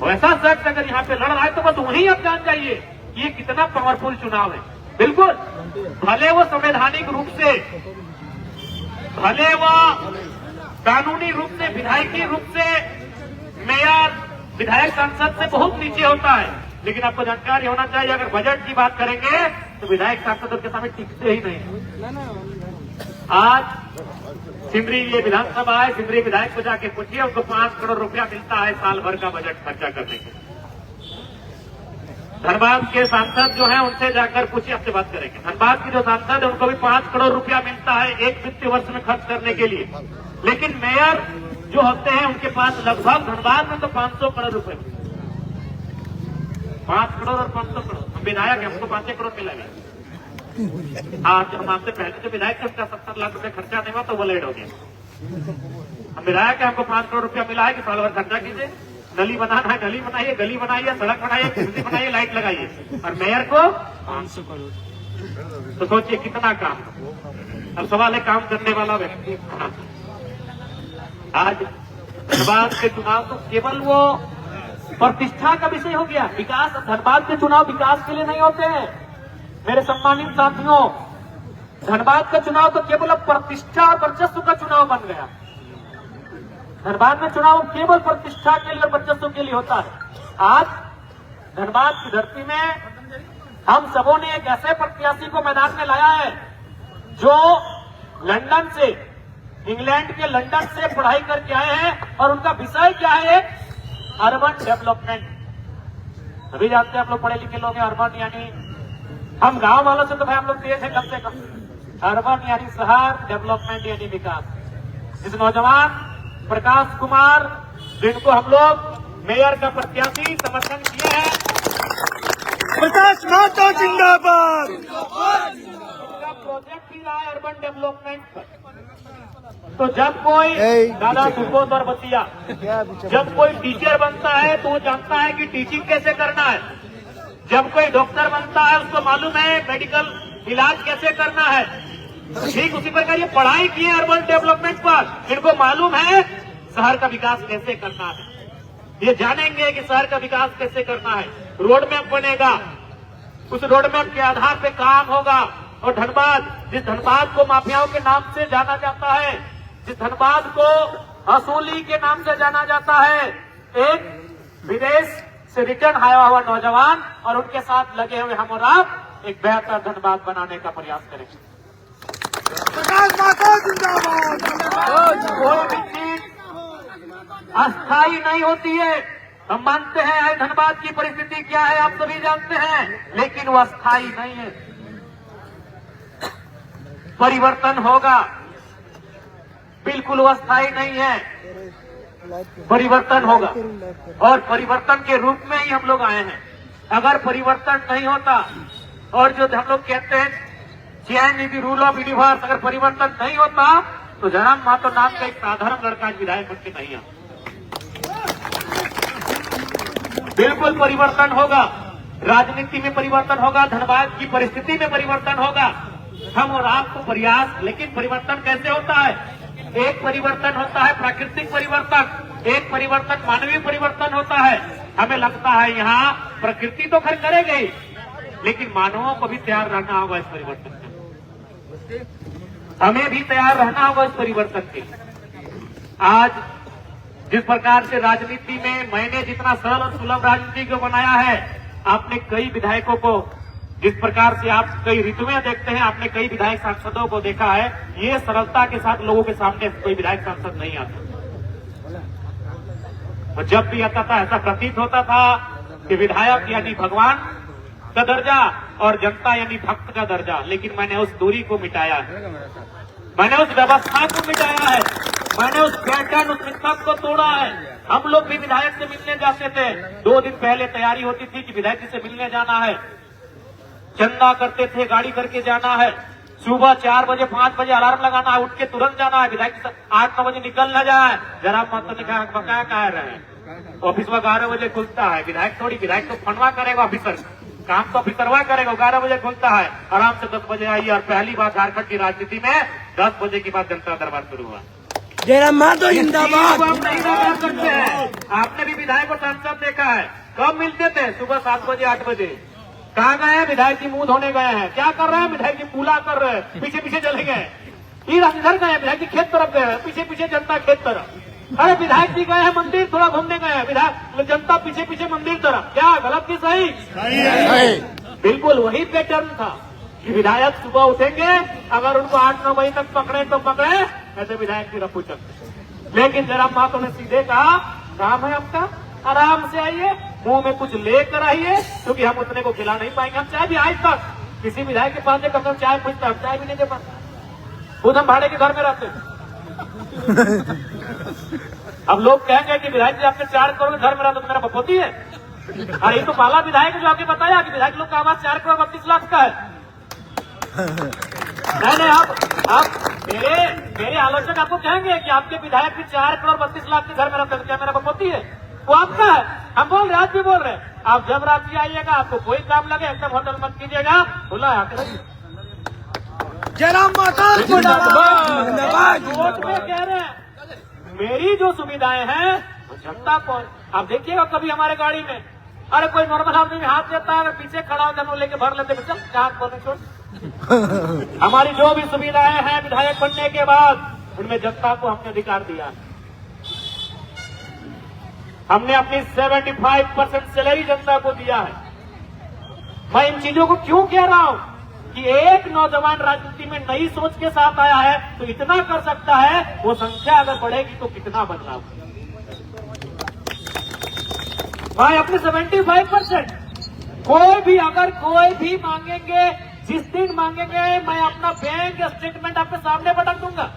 वैसा शख्स अगर यहाँ पे लड़ रहा है तो बस वहीं आप जान जाइए कि ये कितना पावरफुल चुनाव है। बिल्कुल, भले वो संवैधानिक रूप से, भले वो कानूनी रूप से, विधायकी रूप से मेयर, विधायक, सांसद से बहुत नीचे होता है, लेकिन आपको जानकारी होना चाहिए अगर बजट की बात करेंगे तो विधायक सांसदों के सामने टिकते ही नहीं। आज सिमरी ये विधानसभा है, सिमरी विधायक को जाके पूछिए, उनको 5 करोड़ रुपया मिलता है साल भर का बजट खर्चा करने के। धनबाद के सांसद जो हैं उनसे जाकर पूछिए, आपसे बात करेंगे। धनबाद के जो सांसद है उनको भी 5 करोड़ रुपया मिलता है एक वित्तीय वर्ष में खर्च करने के लिए, लेकिन मेयर जो होते हैं उनके पास लगभग धनबाद में तो 500 करोड़ रुपए, 5 करोड़ और 500 करोड़। हम विधायक हमको 5 करोड़ मिलेगा। आज हम आपसे पहले जो विधायक थे उसका 70 लाख रुपए खर्चा नहीं हुआ तो वो लेट हो गया। हम विधायक है, हमको 5 करोड़ रुपया मिला है कि साल भर खर्चा कीजिए, नली बनाना है नली बनाइए, गली बनाइए, सड़क बनाइए, बिजली बनाइए, लाइट लगाइए, और मेयर को 500 करोड़। तो सोचिए कितना काम। अब सवाल है काम करने वाला व्यक्ति। आज धनबाद के चुनाव तो केवल वो प्रतिष्ठा का विषय हो गया। विकास, धनबाद के चुनाव विकास के लिए नहीं होते हैं मेरे सम्मानित साथियों। धनबाद का चुनाव तो केवल प्रतिष्ठा और वर्चस्व का चुनाव बन गया। धनबाद में चुनाव केवल प्रतिष्ठा के लिए और वर्चस्व के लिए होता है। आज धनबाद की धरती में हम सबों ने एक ऐसे प्रत्याशी को मैदान में लाया है जो लंदन से, इंग्लैंड के लंदन से पढ़ाई करके आए हैं, और उनका विषय क्या है? Urban development. अभी जानते हैं आप लोग पढ़े लिखे लोग हैं, अर्बन यानी हम गांव वालों से तो भाई हम लोग तेज हैं कम से कम। अर्बन यानी शहर, डेवलपमेंट यानी विकास। इस नौजवान प्रकाश कुमार जिनको हम लोग मेयर का प्रत्याशी समर्थन किए हैं, प्रकाश माता जिंदाबाद। उनका प्रोजेक्ट ही रहा है अर्बन डेवलपमेंट पर। तो जब कोई दादा सुबोध और बतिया, जब कोई टीचर बनता है तो वो जानता है कि टीचिंग कैसे करना है। जब कोई डॉक्टर बनता है उसको मालूम है मेडिकल इलाज कैसे करना है। ठीक उसी प्रकार ये पढ़ाई की है अर्बन डेवलपमेंट पर। इनको मालूम है शहर का विकास कैसे करना है। ये जानेंगे कि शहर का विकास कैसे करना है। रोड मैप बनेगा, उस रोड मैप के आधार पे काम होगा। और धनबाद, जिस धनबाद को माफियाओं के नाम से जाना जाता है, जिस धनबाद को असूली के नाम से जाना जाता है, एक विदेश से रिटर्न आया हुआ नौजवान और उनके साथ लगे हुए हम और आप एक बेहतर धनबाद बनाने का प्रयास करेंगे। प्रकाश माता जिंदाबाद। कोई भी चीज अस्थायी नहीं होती है। हम मानते हैं आज धनबाद की परिस्थिति क्या है आप सभी जानते हैं, लेकिन वो अस्थायी नहीं है। परिवर्तन होगा, बिल्कुल वो अस्थायी नहीं है। परिवर्तन होगा और परिवर्तन के रूप में ही हम लोग आए हैं। अगर परिवर्तन नहीं होता और जो हम लोग कहते हैं change is the rule of universe, अगर परिवर्तन नहीं होता तो जयराम मातो नाम का एक साधारण लड़का विधायक बन के नहीं आता। बिल्कुल परिवर्तन होगा, राजनीति में परिवर्तन होगा, धनबाद की परिस्थिति में परिवर्तन होगा। हम और आपको प्रयास, लेकिन परिवर्तन कैसे होता है? एक परिवर्तन होता है प्राकृतिक परिवर्तन, एक परिवर्तन मानवीय परिवर्तन होता है। हमें लगता है यहाँ प्रकृति तो खैर करेगी, लेकिन मानवों को भी तैयार रहना होगा इस परिवर्तन के। हमें भी तैयार रहना होगा इस परिवर्तन के। आज जिस प्रकार से राजनीति में मैंने जितना सरल और सुलभ राजनीति को बनाया है, आपने कई विधायकों को, जिस प्रकार से आप कई ऋतुएं देखते हैं, आपने कई विधायक सांसदों को देखा है, ये सरलता के साथ लोगों के सामने कोई विधायक सांसद नहीं आता। और जब भी आता था ऐसा प्रतीत होता था कि विधायक यानी भगवान का दर्जा और जनता यानी भक्त का दर्जा। लेकिन मैंने उस दूरी को मिटाया है, मैंने उस व्यवस्था को मिटाया है, मैंने उस पैटर्न, उस मिथक को तोड़ा है। हम लोग भी विधायक से मिलने जाते थे, 2 दिन पहले तैयारी होती थी कि विधायक जी से मिलने जाना है, चंदा करते थे, गाड़ी करके जाना है, सुबह 4 बजे 5 बजे अलार्म लगाना है, उठ के तुरंत जाना है। विधायक 8-9 बजे निकल न जाए। जरा मत ने कहा कह रहे हैं ऑफिस में 11 बजे खुलता है। विधायक थोड़ी, विधायक तो फंडवा करेगा, ऑफिसर काम तो ऑफिसरवा करेगा। 11 बजे खुलता है, आराम से 10 बजे आइए। और पहली बार झारखंड की राजनीति में 10 बजे के बाद जनता दरबार शुरू हुआ। जयराम महतो इस चीज जिंदाबाद। को हम नहीं नकार सकते हैं। आपने भी विधायक और सांसद देखा है, कब मिलते थे? सुबह 7 बजे 8 बजे। कहाँ गए हैं? विधायक जी मुंह धोने गए हैं। क्या कर रहे हैं? विधायक जी पूला कर रहे हैं, पीछे पीछे चले गए। इधर गए हैं, विधायक जी खेत तरफ गए हैं, पीछे पीछे जनता खेत तरफ। अरे विधायक जी गए हैं मंदिर, थोड़ा घूमने गए हैं, विधायक जनता पीछे पीछे मंदिर तरफ। क्या गलत की सही? बिल्कुल वही पैटर्न था कि विधायक सुबह उठेंगे, अगर उनको 8-9 बजे तक पकड़े तो पकड़े, ऐसे विधायक की रफू चलते। लेकिन जयराम महतो ने सीधे कहा, काम है आपका, आराम से आइए, मुंह में कुछ लेकर आइए, क्योंकि हम उतने को खिला नहीं पाएंगे। हम चाय भी आज तक किसी विधायक के पास कम चाय पूछता, हम चाय भी नहीं दे पाते, खुद हम भाड़े के घर में रहते हैं। अब लोग कहेंगे कि विधायक जी आपके 4 करोड़ घर में रहते तो मेरा बपौती है। अरे ये तो पाला विधायक जो आपने बताया कि विधायक लोग का आवाज 4 करोड़ 32 लाख का है। नहीं, आप मेरे आलोचक आपको कहेंगे कि आपके विधायक भी 4 करोड़ 32 लाख के घर में रहते हैं, क्या मेरा बपौती है? वो आपका है। हम बोल रहे, आज भी बोल रहे हैं, आप जब रात्रि आइएगा, आपको कोई काम लगे एकदम होटल मत कीजिएगा, खुला आकर जयराम महतो जिंदाबाद। कोर्ट में कह रहे हैं मेरी जो सुविधाएं हैं वो जनता को। आप देखिएगा कभी हमारे गाड़ी में, अरे कोई नॉर्मल आदमी में हाथ देता है, अगर पीछे खड़ा होकर हम लेके भर लेते, चल चार बोलने छोड़। हमारी जो भी सुविधाएं हैं विधायक बनने के बाद, उनमें जनता को हमने अधिकार दिया है। हमने अपनी 75% सैलरी जनता को दिया है। मैं इन चीजों को क्यों कह रहा हूं कि एक नौजवान राजनीति में नई सोच के साथ आया है तो इतना कर सकता है, वो संख्या अगर बढ़ेगी तो कितना बदलाव। भाई अपने 75% कोई भी मांगेंगे, जिस दिन मांगेंगे, मैं अपना बैंक स्टेटमेंट आपके सामने पटक दूंगा।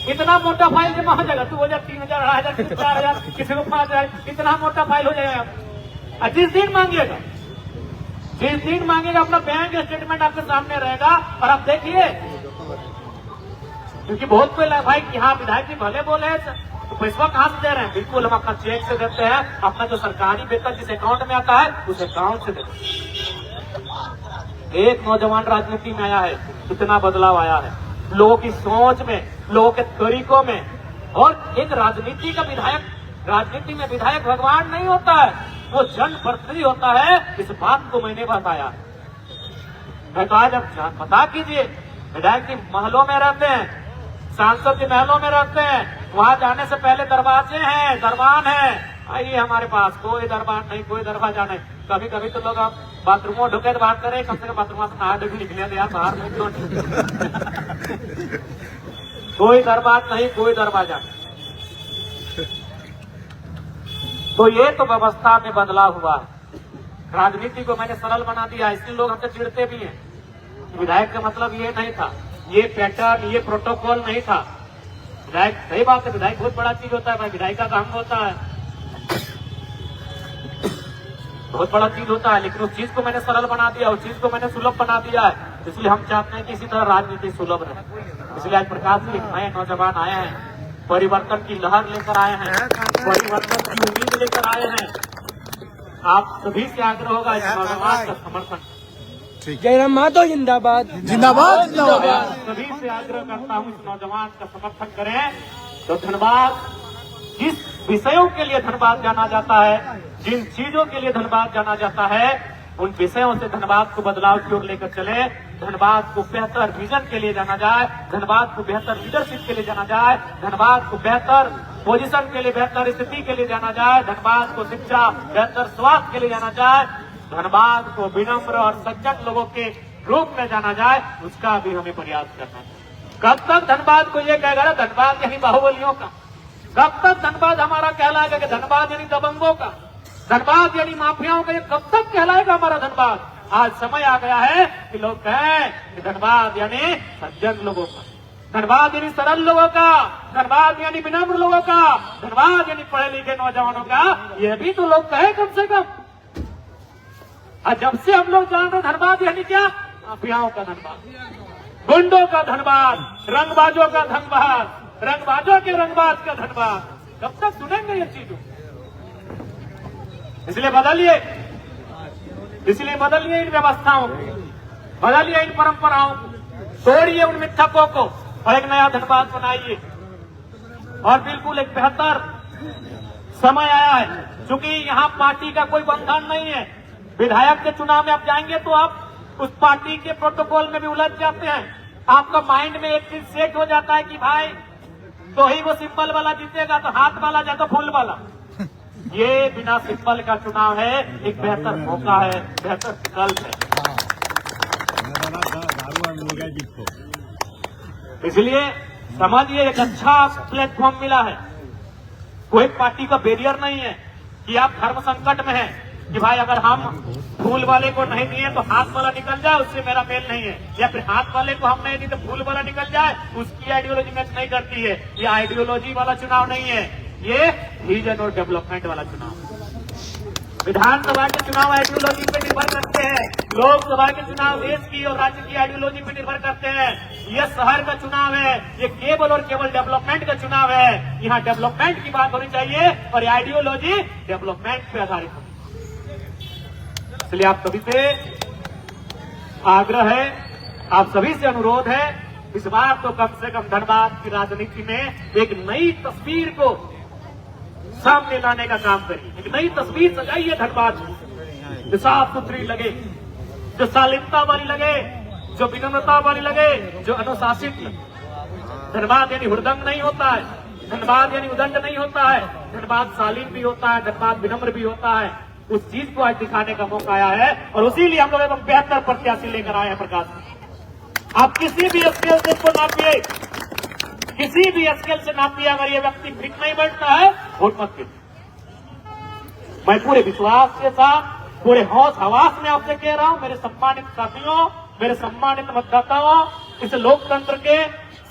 इतना मोटा फाइल जमा हो जाएगा, 2000, 3000, 2500, 4000, किसी को 5000, इतना मोटा फाइल हो जाएगा। जिस दिन मांगेगा अपना बैंक स्टेटमेंट आपके सामने रहेगा। और आप देखिए, क्योंकि बहुत कोई भाई कि हाँ विधायक जी भले बोले तो पैसा कहाँ से दे रहे हैं? बिल्कुल हम अपना चेक से देते हैं, अपना जो सरकारी वेतन जिस अकाउंट में आता है उस अकाउंट से देते हैं। एक नौजवान राजनीति में आया है, कितना बदलाव आया है लोगों की सोच में, लोगों के तरीकों में। और एक राजनीति में विधायक भगवान नहीं होता है, वो जनप्रतिनिधि होता है। इस बात को मैंने बताया। मैं तो आज अब पता कीजिए, विधायक जी महलों में रहते हैं, सांसद जी महलों में रहते हैं, वहां जाने से पहले दरवाजे हैं, दरबान है, आइए हमारे पास, कोई दरबार नहीं, कोई दरवाजा नहीं। कभी कभी तो लोग आप बाथरूमों ढुके तो बात करें, कम से कम बाथरूम से नहा धो निकले यार, बाहर नहीं क्यों? कोई दरबार नहीं, कोई दरवाजा नहीं। तो ये तो व्यवस्था में बदलाव हुआ है। राजनीति को मैंने सरल बना दिया, इसलिए लोग हमसे चिढ़ते भी हैं। विधायक का मतलब ये नहीं था, ये पैटर्न, ये प्रोटोकॉल नहीं था। विधायक, सही बात है, विधायक बहुत बड़ा चीज होता है भाई, विधायक का काम होता है, बहुत बड़ा चीज होता है। लेकिन उस चीज को मैंने सरल बना दिया, उस चीज को मैंने सुलभ बना दिया है। इसलिए हम चाहते हैं कि इसी तरह राजनीति सुलभ रहे। इसलिए आज प्रकाश जी नए नौजवान आए हैं, परिवर्तन की लहर लेकर आए हैं, परिवर्तन की उम्मीद लेकर आए हैं। आप सभी से आग्रह होगा इस नौजवान का समर्थन। जयराम महतो जिंदाबाद। जिंदाबाद जिंदाबाद। सभी से आग्रह करता हूँ इस नौजवान का समर्थन करें। तो धनबाद, जिस विषयों के लिए धनबाद जाना जाता है, जिन चीजों के लिए धनबाद जाना जाता है, उन विषयों से धनबाद को बदलाव की ओर लेकर चले। धनबाद को बेहतर विजन के लिए जाना जाए, धनबाद को बेहतर लीडरशिप के लिए जाना जाए, धनबाद को बेहतर पोजीशन के लिए, बेहतर स्थिति के लिए जाना जाए, धनबाद को शिक्षा, बेहतर स्वास्थ्य के लिए जाना जाए, धनबाद को विनम्र और सज्जन लोगों के रूप में जाना जाए, उसका भी हमें प्रयास करना चाहिए। कब तक धनबाद को ये कहेगा धनबाद यानी बाहुबलियों का? कब तक धनबाद हमारा कहलाएगा कि धनबाद यानी दबंगों का, धनबाद यानी माफियाओं का? ये कब तक कहलाएगा हमारा धनबाद? आज समय आ गया है कि लोग कहें कि धनबाद यानी सज्जन लोगों का, धनबाद यानी सरल लोगों का, धनबाद यानी विनम्र लोगों का, धनबाद यानी पढ़े लिखे नौजवानों का। ये भी तो लोग कहें कम से कम। और जब से हम लोग जान रहे धनबाद यानी क्या? माफियाओं का धनबाद, गुंडों का धनबाद, रंगबाजों का धनबाद, रंगबाजों के रंगबाज का धनबाद। कब तक सुनेंगे ये चीजों? इसलिए बदलिए इन व्यवस्थाओं को, बदलिए इन परंपराओं को, तोड़िए उन मिथकों को और एक नया धनबाद बनाइए। और बिल्कुल एक बेहतर समय आया है, क्योंकि यहाँ पार्टी का कोई बंधन नहीं है। विधायक के चुनाव में आप जाएंगे तो आप उस पार्टी के प्रोटोकॉल में भी उलझ जाते हैं। आपका माइंड में एक चीज सेट हो जाता है कि भाई तो ही वो सिंबल वाला जीतेगा, तो हाथ वाला या तो फूल वाला। ये बिना सिंबल का चुनाव है, एक बेहतर मौका है, बेहतर विकल्प है। इसलिए समझिए एक अच्छा प्लेटफॉर्म मिला है। कोई पार्टी का बैरियर नहीं है कि आप धर्म संकट में हैं कि भाई अगर हम फूल वाले को नहीं दिए तो हाथ वाला निकल जाए, उससे मेरा मेल नहीं है, या फिर हाथ वाले को हम नहीं दिए तो फूल वाला निकल जाए, उसकी आइडियोलॉजी मैच नहीं करती है। ये आइडियोलॉजी वाला चुनाव नहीं है, ये विजन और डेवलपमेंट वाला चुनाव है। विधानसभा के चुनाव आइडियोलॉजी पे निर्भर करते हैं, लोकसभा के चुनाव देश की और राज्य की आइडियोलॉजी पे निर्भर करते हैं। ये शहर का चुनाव है, ये केवल और केवल डेवलपमेंट का चुनाव है। यहाँ डेवलपमेंट की बात होनी चाहिए और आइडियोलॉजी डेवलपमेंट पे आधारित होनी। इसलिए आप सभी से आग्रह है, आप सभी से अनुरोध है, इस बार तो कम से कम धनबाद की राजनीति में एक नई तस्वीर को सामने लाने का काम करिए। एक नई तस्वीर सजाइए धनबाद की, जो साफ सुथरी लगे, जो शालीनता वाली लगे, जो विनम्रता वाली लगे, जो अनुशासित लगे। धनबाद यानी हुड़दंग नहीं होता है, धनबाद यानी उदंड नहीं होता है, धनबाद शालीन भी होता है, धनबाद विनम्र भी होता है। उस चीज को आज दिखाने का मौका आया है और उसीलिए हम लोग एक बेहतर प्रत्याशी लेकर आए हैं। प्रकाश, आप किसी भी स्केल से इसको नापिए, किसी भी स्केल से नापिए, अगर ये व्यक्ति फिट नहीं बैठता है वोट मत कीजिए। मैं पूरे विश्वास के साथ, पूरे होश हवास में आपसे कह रहा हूं, मेरे सम्मानित साथियों, मेरे सम्मानित मतदाताओं, इस लोकतंत्र के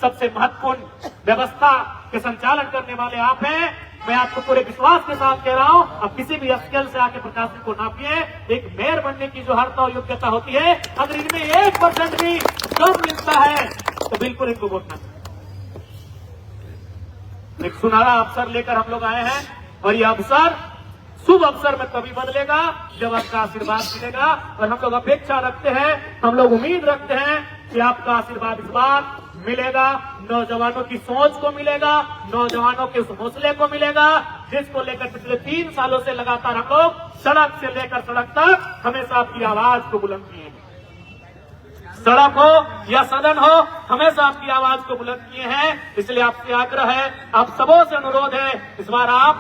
सबसे महत्वपूर्ण व्यवस्था के संचालन करने वाले आप हैं। मैं आपको पूरे विश्वास के साथ कह रहा हूं, आप किसी भी स्केल से आके प्रकाश को नापिए। एक मेयर बनने की जो अर्हता और योग्यता होती है, अगर इनमें 1% भी कम मिलता है तो बिल्कुल इनको वोट ना। एक सुनहरा अवसर लेकर हम लोग आए हैं और ये अवसर शुभ अवसर में तभी बदलेगा जब आपका आशीर्वाद मिलेगा। और हम लोग अपेक्षा रखते हैं, हम लोग उम्मीद रखते हैं कि आपका आशीर्वाद इस बार मिलेगा, नौजवानों की सोच को मिलेगा, नौजवानों के उस हौसले को मिलेगा जिसको लेकर पिछले 3 सालों से लगातार हम लोग सड़क से लेकर सड़क तक हमेशा आपकी आवाज को बुलंद किए हैं। सड़क हो या सदन हो, हमेशा आपकी आवाज को बुलंद किए हैं। इसलिए आपसे आग्रह है, आप सबों से अनुरोध है, इस बार आप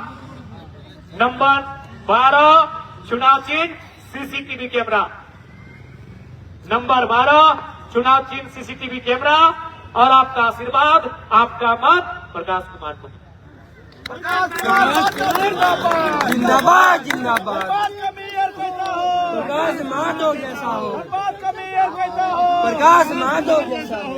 नंबर 12 चुनाव चिन्ह सीसीटीवी कैमरा, नंबर 12 चुनाव चिन्ह सीसीटीवी कैमरा और आपका आशीर्वाद, आपका मत प्रकाश कुमार को। जिंदाबाद जिंदाबाद। प्रकाश माधव जैसा हो, प्रकाश माधव जैसा हो।